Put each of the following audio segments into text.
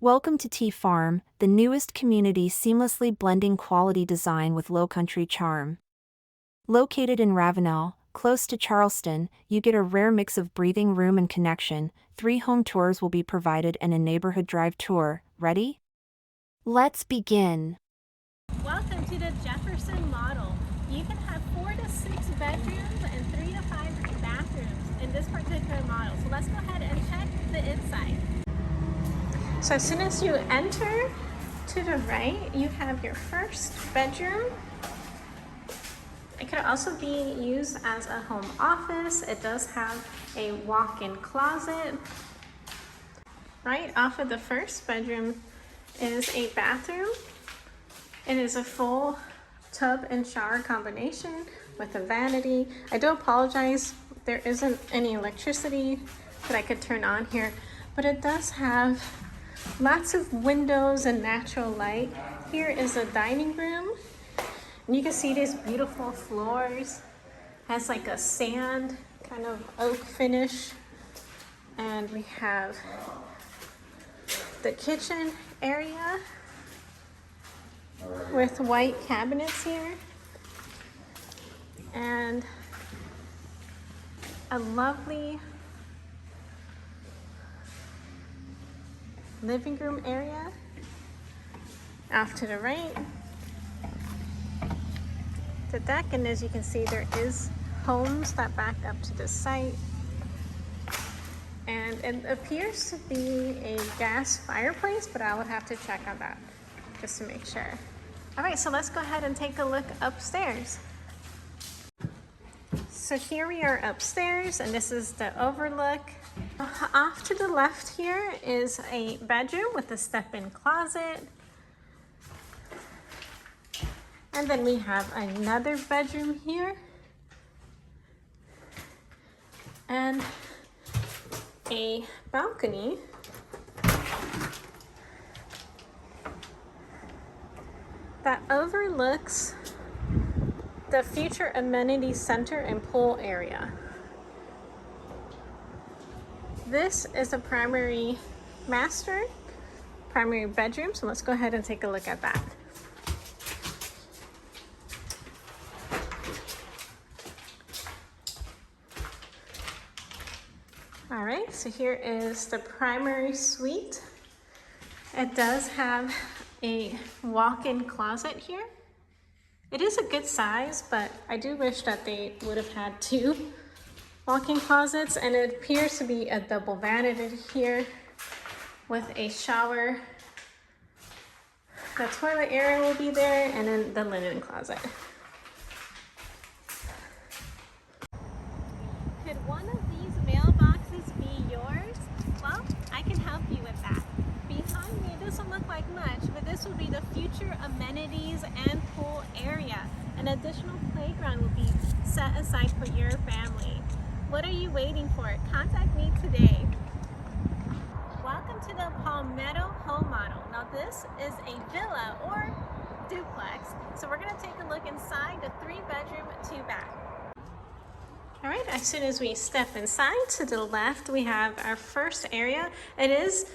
Welcome to Tea Farm, the newest community seamlessly blending quality design with Lowcountry charm. Located in Ravenel, close to Charleston, you get a rare mix of breathing room and connection. 3 home tours will be provided and a neighborhood drive tour. Ready? Let's begin. Welcome to the Jefferson model. You can have 4 to 6 bedrooms and 3 to 5 bathrooms in this particular model. So let's go ahead and check the inside. So as soon as you enter to the right, you have your first bedroom. It could also be used as a home office. It does have a walk-in closet. Right off of the first bedroom is a bathroom. It is a full tub and shower combination with a vanity. I do apologize, there isn't any electricity that I could turn on here, but it does have lots of windows and natural light. Here is a dining room. And you can see these beautiful floors. Has like a sand kind of oak finish. And we have the kitchen area with white cabinets here. And a lovely living room area off to the right. The deck, and as you can see, there is homes that back up to the site. And it appears to be a gas fireplace, but I would have to check on that just to make sure. All right, so let's go ahead and take a look upstairs. So here we are upstairs, and this is the overlook. Off to the left here is a bedroom with a step-in closet. And then we have another bedroom here. And a balcony. That overlooks the future amenity center and pool area. This is a primary bedroom, so let's go ahead and take a look at that. All right, so here is the primary suite. It does have a walk-in closet here. It is a good size, but I do wish that they would have had 2 walk-in closets, and it appears to be a double vanity here with a shower. The toilet area will be there, and then the linen closet. Could one of these mailboxes be yours? Well, I can help you with that. Behind me, it doesn't look like much, but this will be the future amenities and pool area. An additional playground will be set aside for your family. What are you waiting for? Contact me today. Welcome to the Palmetto home model. Now this is a villa or duplex. So we're gonna take a look inside the 3-bedroom, 2-bath. All right, as soon as we step inside, to the left, we have our first area. It is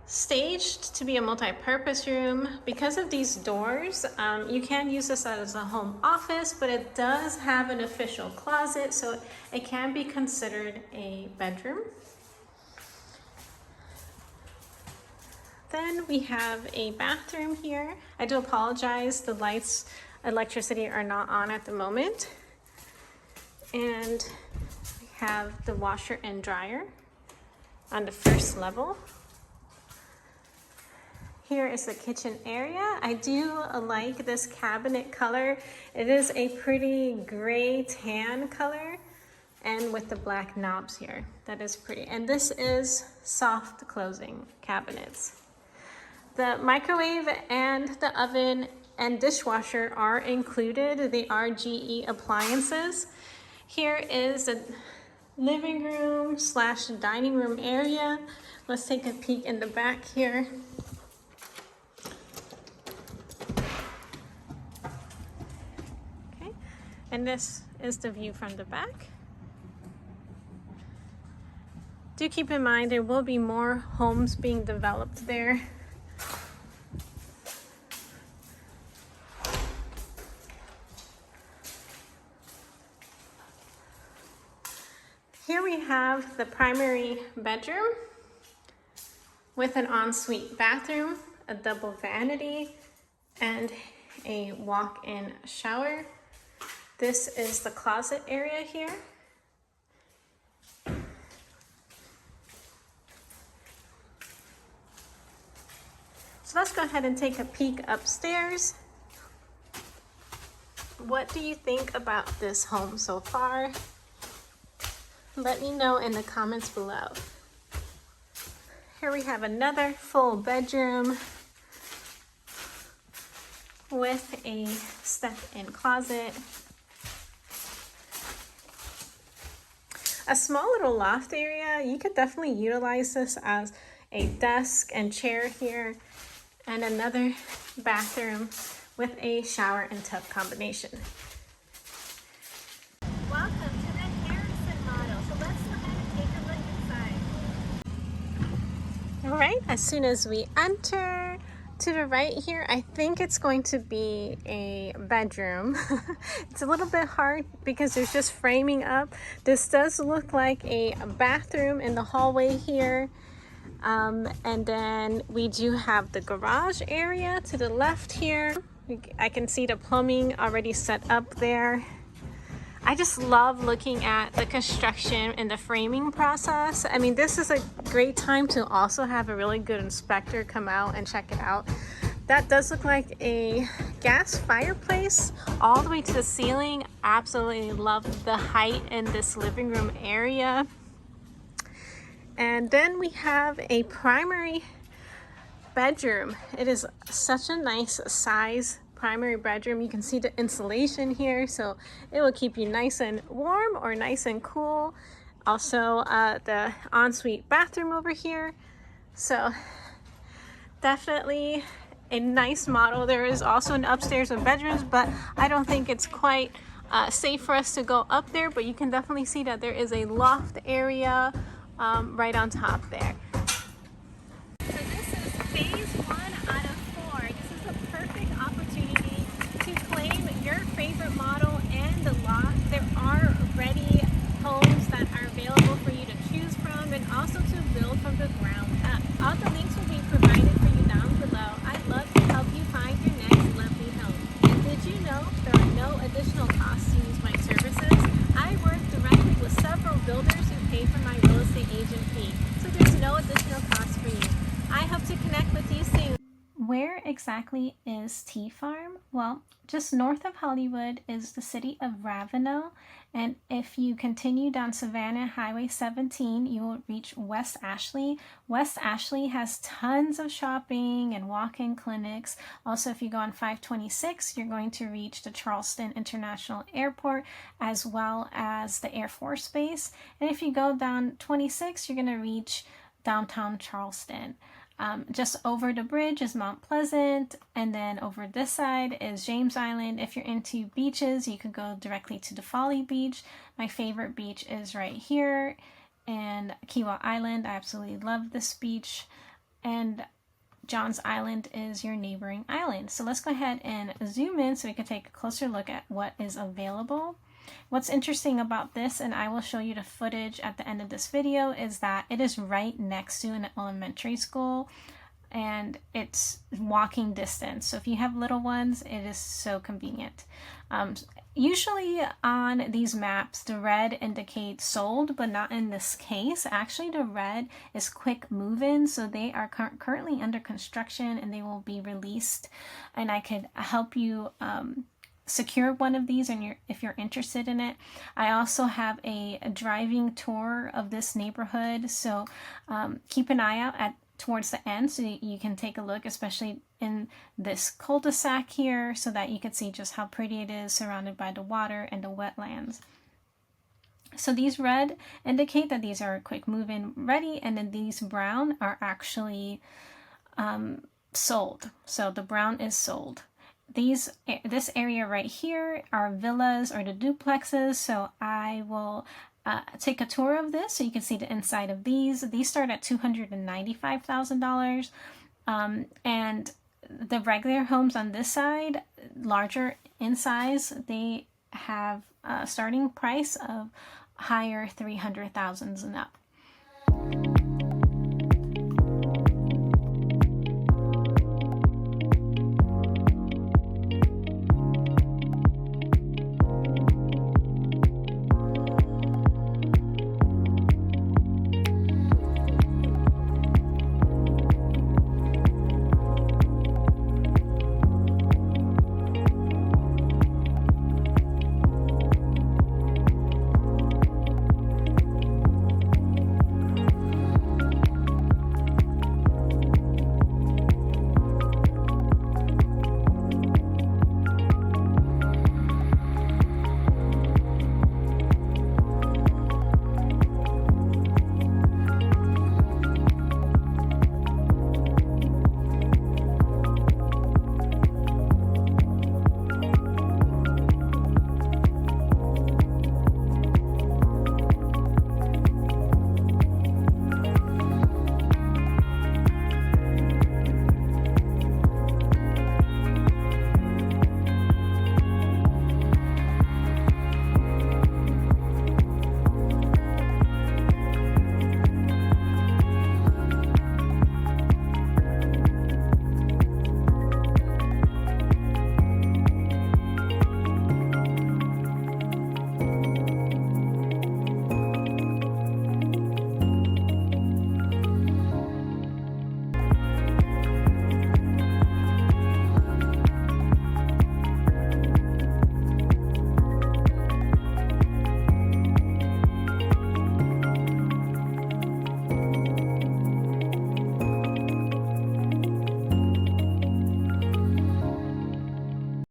staged to be a multi-purpose room. Because of these doors, you can use this as a home office, but it does have an official closet, so it can be considered a bedroom. Then we have a bathroom here. I do apologize, the lights, electricity are not on at the moment. And we have the washer and dryer on the first level. Here is the kitchen area. I do like this cabinet color. It is a pretty gray tan color, and with the black knobs here. That is pretty. And this is soft closing cabinets. The microwave and the oven and dishwasher are included. They are GE appliances. Here is the living room / dining room area. Let's take a peek in the back here. And this is the view from the back. Do keep in mind there will be more homes being developed there we have the primary bedroom with an ensuite bathroom, a double vanity, and a walk-in shower. This is the closet area here. So let's go ahead and take a peek upstairs. What do you think about this home so far? Let me know in the comments below. Here we have another full bedroom with a step-in closet. A small little loft area. You could definitely utilize this as a desk and chair here. And another bathroom with a shower and tub combination. Welcome to the Harrison model. So let's go ahead and take a look inside. All right, as soon as we enter, to the right here, I think it's going to be a bedroom. It's a little bit hard because there's just framing up. This does look like a bathroom in the hallway here. And then we do have the garage area to the left here. I can see the plumbing already set up there. I just love looking at the construction and the framing process. I mean, this is a great time to also have a really good inspector come out and check it out. That does look like a gas fireplace all the way to the ceiling. Absolutely love the height in this living room area. And then we have a primary bedroom. It is such a nice size primary bedroom. You can see the insulation here, so it will keep you nice and warm or nice and cool. Also, the ensuite bathroom over here. So definitely a nice model. There is also an upstairs with bedrooms, but I don't think it's quite safe for us to go up there, but you can definitely see that there is a loft area right on top there. So this is phase 1 out of 4. This is a perfect opportunity to claim your favorite model and the lot. There are ready homes that are available for you to choose from and also to build from the ground up. All the links will be provided for you down below. I'd love to help you find your next lovely home. And did you know there are no additional costs to use my services? I work directly with several builders who pay for my real estate agent fee, so there's no additional cost for you. I hope to connect with you soon. Where exactly is Tea Farm? Well, just north of Hollywood is the city of Ravenel, and if you continue down Savannah Highway 17, you will reach West Ashley. West Ashley has tons of shopping and walk-in clinics. Also, if you go on 526, you're going to reach the Charleston International Airport as well as the Air Force Base. And if you go down 26, you're going to reach downtown Charleston. Just over the bridge is Mount Pleasant, and then over this side is James Island. If you're into beaches, you could go directly to the Folly Beach. My favorite beach is right here, and Kiwa Island. I absolutely love this beach, and John's Island is your neighboring island. So let's go ahead and zoom in so we can take a closer look at what is available. What's interesting about this, and I will show you the footage at the end of this video, is that it is right next to an elementary school and it's walking distance. So if you have little ones, it is so convenient. Usually on these maps, the red indicates sold, but not in this case. Actually, the red is quick move-in, so they are currently under construction and they will be released. And I could help you secure one of these and if you're interested in it. I also have a driving tour of this neighborhood, so keep an eye out towards the end so you can take a look, especially in this cul-de-sac here, so that you can see just how pretty it is surrounded by the water and the wetlands. So these red indicate that these are quick move-in ready, and then these brown are actually sold. So the brown is sold. This area right here are villas or the duplexes, so I will take a tour of this so you can see the inside of these. These start at $295,000, and the regular homes on this side, larger in size, they have a starting price of higher 300,000s and up.